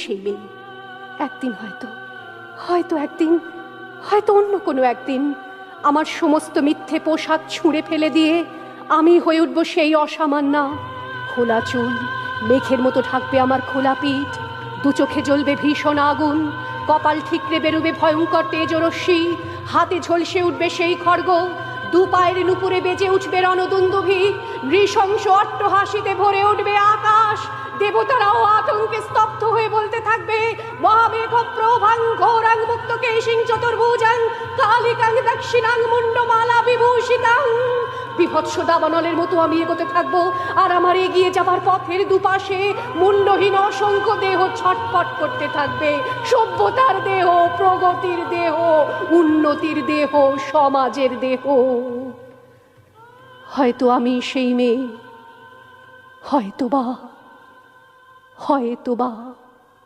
সেই মেয়ে। একদিন হয়তো একদিন, হয়তো অন্য কোনো একদিন আমার সমস্ত মিথ্যে পোশাক ছুঁড়ে ফেলে দিয়ে আমি হয়ে উঠব সেই অসামান্যা। খোলা চুল মেঘের মতো ঢাকবে আমার খোলা পিঠ, দু চোখে জ্বলবে ভীষণ আগুন, কপাল ঠিকরে বেরোবে ভয়ঙ্কর তেজরশ্মি, হাতে ঝলসে উঠবে সেই খড়গ, দু পায়ের নুপুরে বেজে উঠবে রণদুন্দুভি, নৃশংস অট্টহাসিতে ভরে উঠবে আকাশ। দেবতারাও আতঙ্কে স্তব্ধ হয়ে বলতে থাকবে, মহামেঘ প্রভাং ঘোরাং মুক্ত কেশিং চতুর্ভুজাং কালিকাং দক্ষিণাং মুন্ডমালা বিভূষিতাং। বিভৎস দাবানলের মতো আমি এগোতে থাকবো, আর আমার এগিয়ে যাবার পথের দুপাশে মুন্ডহীন অসংখ্য দেহ ছটফট করতে থাকবে। সভ্যতার দেহ, প্রগতির দেহ, উন্নতির দেহ, সমাজের দেহ। হয়তো আমি সেই মেয়ে, হয়তোবা।